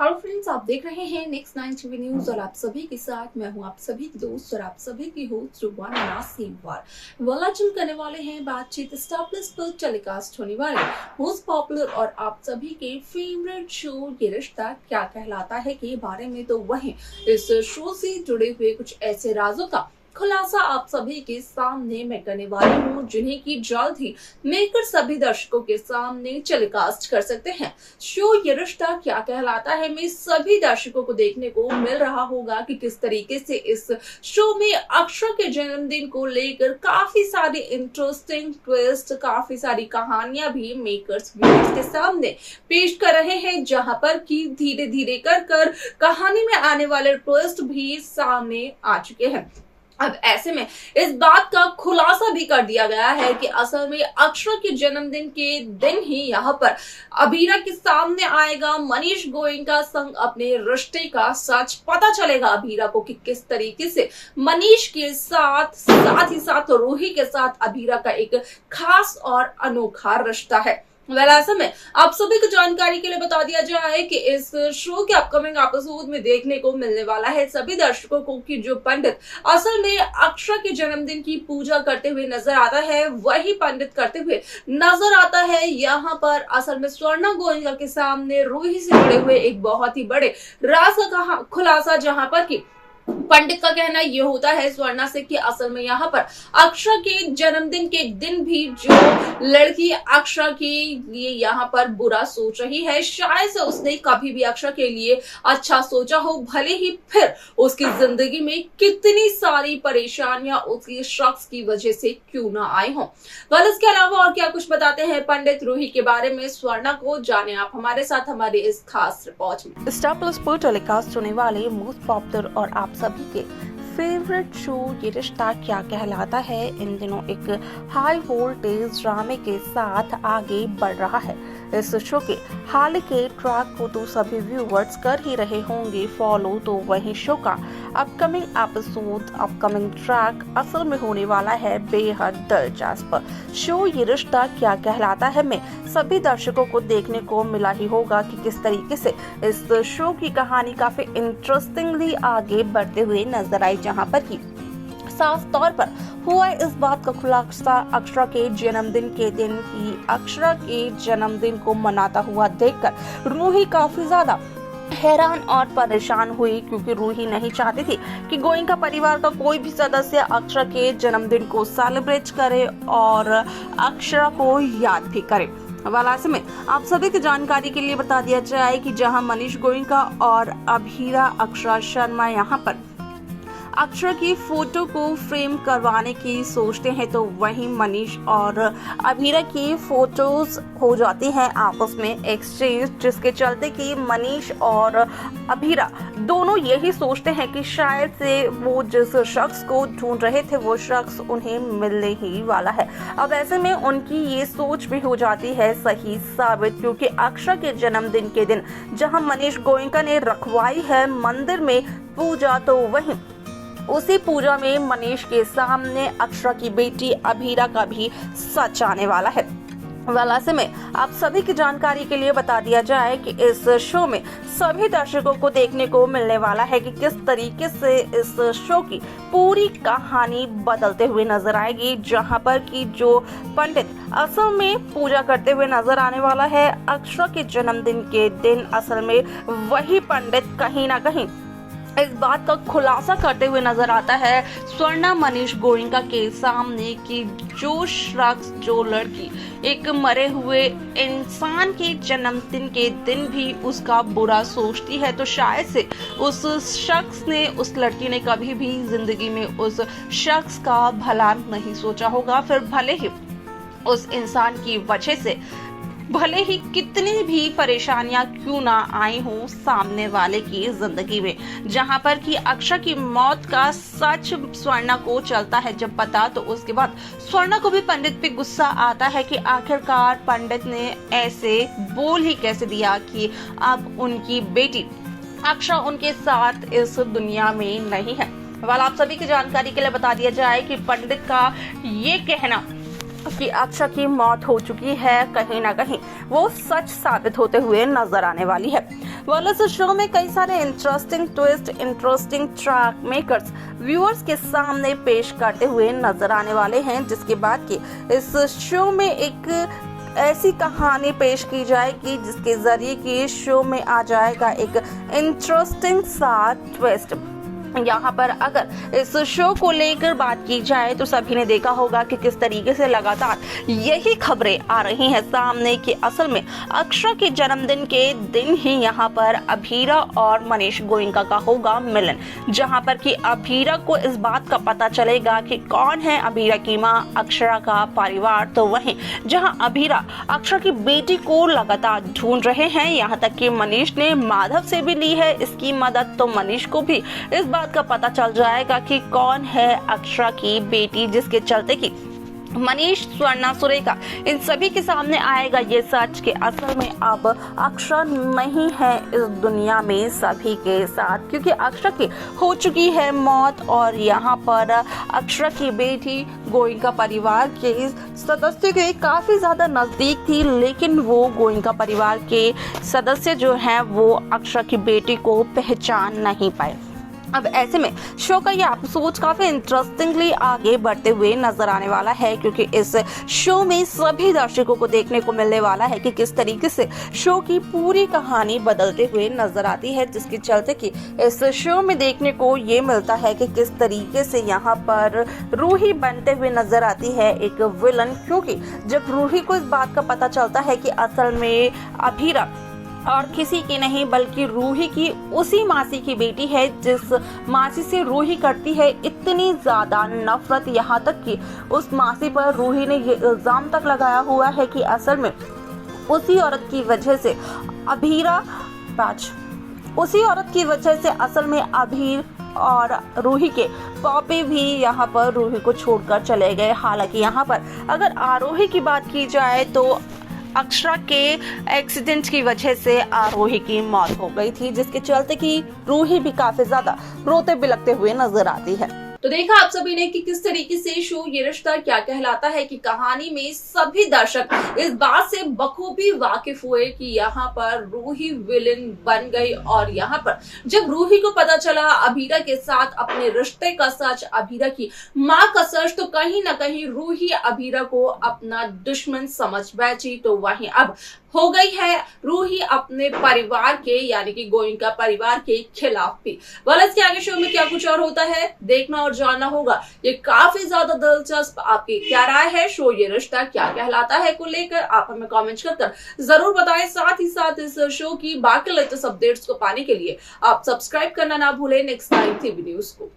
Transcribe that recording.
Hello friends, आप देख रहे हैं नेक्स्ट 9 टीवी न्यूज और आप सभी के साथ मैं हूं आप सभी की दोस्त और आप सभी की होस्ट रुबाना सीमवार। वलाचल करने वाले हैं बातचीत स्टार प्लस पर टेलीकास्ट होने वाले मोस्ट पॉपुलर और आप सभी के फेवरेट शो ये रिश्ता क्या कहलाता है के बारे में। तो वहीं इस शो से जुड़े हुए कुछ ऐसे राजों का खुलासा आप सभी के सामने मैं करने वाली हूँ, जिन्हें की जल्द ही मेकर सभी दर्शकों के सामने टेलीकास्ट कर सकते हैं। शो ये रिश्ता क्या कहलाता है में सभी दर्शकों को देखने को मिल रहा होगा कि किस तरीके से इस शो में अक्षरा के जन्मदिन को लेकर काफी सारी इंटरेस्टिंग ट्विस्ट, काफी सारी कहानियां भी मेकर्स व्यूअर्स के सामने पेश कर रहे हैं, जहां पर कि धीरे धीरे कर कहानी में आने वाले ट्विस्ट भी सामने आ चुके हैं। अब ऐसे में इस बात का खुलासा भी कर दिया गया है कि असल में अक्षरा के जन्मदिन के दिन ही यहाँ पर अबीरा के सामने आएगा मनीष गोयनका संग अपने रिश्ते का सच पता चलेगा अबीरा को कि किस तरीके से मनीष के साथ ही साथ रूही के साथ अबीरा का एक खास और अनोखा रिश्ता है। ऐसे में आप सभी को जानकारी के लिए बता दिया जाए कि इस शो के अपकमिंग एपिसोड में देखने को मिलने वाला है सभी दर्शकों को कि जो पंडित असल में अक्षरा के जन्मदिन की पूजा करते हुए नजर आता है, वही पंडित करते हुए नजर आता है यहाँ पर असल में स्वर्णा गोयनका के सामने रूही से जुड़े हुए एक बहुत ही बड़े राज का खुलासा, जहां पर की पंडित का कहना ये होता है स्वर्णा से कि असल में यहाँ पर अक्षरा के जन्मदिन के दिन भी जो लड़की अक्षरा के लिए यहाँ पर बुरा सोच रही है, शायद से उसने कभी भी अक्षरा के लिए अच्छा सोचा हो, भले ही फिर उसकी जिंदगी में कितनी सारी परेशानियां उसके शख्स की वजह से क्यों ना आई हो। वह इसके अलावा और क्या कुछ बताते हैं पंडित रूही के बारे में स्वर्णा को, जाने आप हमारे साथ हमारे इस खास रिपोर्ट में। स्टार प्लस पर टेलीकास्ट होने वाले मोस्ट पॉपुलर और आप सभी के फेवरेट शो ये रिश्ता क्या कहलाता है इन दिनों एक हाई वोल्टेज ड्रामे के साथ आगे बढ़ रहा है। इस शो के हाल के ट्रैक को तो सभी व्यूअर्स कर ही रहे होंगे फॉलो, तो वहीं शो का अपकमिंग एपिसोड, अपकमिंग ट्रैक असल में होने वाला है बेहद दिलचस्प। शो ये रिश्ता क्या कहलाता है में सभी दर्शकों को देखने को मिला ही होगा कि किस तरीके से इस शो की कहानी काफी इंटरेस्टिंगली आगे बढ़ते हुए नजर आई, जहां पर की साफ तौर पर हुआ इस बात का खुलासा अक्षरा के जन्मदिन के दिन की अक्षरा के जन्मदिन को मनाता हुआ देखकर रूही काफी ज्यादा हैरान और परेशान हुई, क्योंकि रूही नहीं चाहती थी कि गोयनका परिवार का कोई भी सदस्य अक्षरा के जन्मदिन को सेलिब्रेट करे और अक्षरा को याद भी करे। ऐसे में आप सभी की जानकारी के लिए बता दिया जाए कि जहां मनीष गोयनका और अबीरा अक्षरा शर्मा यहां पर अक्षरा की फोटो को फ्रेम करवाने की सोचते हैं, तो वहीं मनीष और अबीरा की फोटोज हो जाती हैं आपस में एक्सचेंज, जिसके चलते कि मनीष और अबीरा दोनों यही सोचते हैं कि शायद से वो जिस शख्स को ढूंढ रहे थे वो शख्स उन्हें मिलने ही वाला है। अब ऐसे में उनकी ये सोच भी हो जाती है सही साबित, क्योंकि अक्षरा के जन्मदिन के दिन जहां मनीष गोयनका ने रखवाई है मंदिर में पूजा, तो वहीं उसी पूजा में मनीष के सामने अक्षरा की बेटी अबीरा का भी सच आने वाला है। ऐसे में आप सभी की जानकारी के लिए बता दिया जाए कि इस शो में सभी दर्शकों को देखने को मिलने वाला है कि किस तरीके से इस शो की पूरी कहानी बदलते हुए नजर आएगी, जहां पर कि जो पंडित असल में पूजा करते हुए नजर आने वाला है अक्षरा के जन्मदिन के दिन, असल में वही पंडित कहीं ना कहीं इस बात का खुलासा करते हुए नजर आता है स्वर्णा मनीष गोयनका के सामने कि जो शख्स, जो लड़की एक मरे हुए इंसान के जन्मदिन के दिन भी उसका बुरा सोचती है, तो शायद से उस शख्स ने, उस लड़की ने कभी भी जिंदगी में उस शख्स का भला नहीं सोचा होगा। फिर भले ही उस इंसान की वजह से भले ही कितनी भी परेशानियां क्यों ना आई हो सामने वाले की जिंदगी में, जहां पर कि अक्षरा की मौत का सच स्वर्णा को चलता है जब पता, तो उसके बाद स्वर्णा को भी पंडित पे गुस्सा आता है कि आखिरकार पंडित ने ऐसे बोल ही कैसे दिया कि अब उनकी बेटी अक्षरा उनके साथ इस दुनिया में नहीं है। आप सभी की जानकारी के लिए बता दिया जाए कि पंडित का ये कहना कि अक्षरा की मौत हो चुकी है, कहीं ना कहीं वो सच साबित होते हुए नजर आने वाली है। वाला इस शो में कई सारे interesting twist, interesting track makers viewers के सामने पेश करते हुए नजर आने वाले हैं, जिसके बाद की इस शो में एक ऐसी कहानी पेश की जाएगी जिसके जरिए कि शो में आ जाएगा एक इंटरेस्टिंग सा ट्विस्ट। यहाँ पर अगर इस शो को लेकर बात की जाए तो सभी ने देखा होगा कि किस तरीके से लगातार यही खबरें आ रही हैं सामने कि असल में अक्षरा के जन्मदिन के दिन ही यहाँ पर अभीरा और मनीष गोयनका का होगा मिलन, जहाँ पर कि अभीरा को इस बात का पता चलेगा कि कौन है अभीरा की माँ, अक्षरा का परिवार। तो वहीं जहाँ अभीरा अक्षरा की बेटी को लगातार ढूंढ रहे हैं, यहाँ तक कि मनीष ने माधव से भी ली है इसकी मदद, तो मनीष को भी इस बात का पता चल जाएगा कि कौन है अक्षरा की बेटी, जिसके चलते कि मनीष, स्वर्णा, सुरेखा इन सभी के सामने आएगा ये सच कि असल में अब अक्षरा नहीं है इस दुनिया में सभी के साथ, क्योंकि अक्षरा की हो चुकी है मौत और यहाँ पर अक्षरा की बेटी गोयनका परिवार के सदस्य के काफ़ी ज़्यादा नज़दीक थी, लेकिन वो गोयनका परिवार के सदस्य जो हैं वो अक्षरा की बेटी को पहचान नहीं पाए। अब ऐसे में शो का ये एपिसोड काफी इंटरेस्टिंगली आगे बढ़ते हुए नजर आने वाला है, क्योंकि इस शो में सभी दर्शकों को देखने को मिलने वाला है कि किस तरीके से शो की पूरी कहानी बदलते हुए नजर आती है, जिसके चलते कि इस शो में देखने को ये मिलता है कि किस तरीके से यहाँ पर रूही बनते हुए नजर आती है एक विलन, क्योंकि जब रूही को इस बात का पता चलता है कि असल में अभीरा और किसी की नहीं बल्कि रूही की उसी मासी की बेटी है जिस मासी से रूही करती है इतनी ज्यादा नफरत, यहाँ तक कि उस मासी पर रूही ने ये इल्जाम तक लगाया हुआ है कि असल में उसी औरत की वजह से उसी औरत की वजह से असल में अभीर और रूही के पापे भी यहाँ पर रूही को छोड़कर चले गए। हालांकि यहाँ पर अगर आरोही की बात की जाए तो अक्षरा के एक्सीडेंट की वजह से आरोही की मौत हो गई थी, जिसके चलते कि रूही भी काफी ज्यादा रोते बिलखते हुए नजर आती है। तो देखा आप सभी ने कि किस तरीके से शो ये रिश्ता क्या कहलाता है कि कहानी में सभी दर्शक इस बात से बखूबी वाकिफ हुए कि यहाँ पर रूही विलेन बन गई, और यहाँ पर जब रूही को पता चला अभीरा के साथ अपने रिश्ते का सच, अभीरा की माँ का सच, तो कहीं ना कहीं रूही अभीरा को अपना दुश्मन समझ बैठी। तो वहीं अब हो गई है रूही अपने परिवार के यानी कि गोयनका परिवार के खिलाफ भी। वाला इसके आगे शो में क्या कुछ और होता है देखना और जानना होगा, ये काफी ज्यादा दिलचस्प। आपकी क्या राय है शो ये रिश्ता क्या कहलाता है को लेकर, आप हमें कमेंट कर जरूर बताएं। साथ ही साथ इस शो की बाकी लेटेस्ट अपडेट्स को पाने के लिए आप सब्सक्राइब करना ना भूलें नेक्स्ट टाइम टीवी न्यूज को।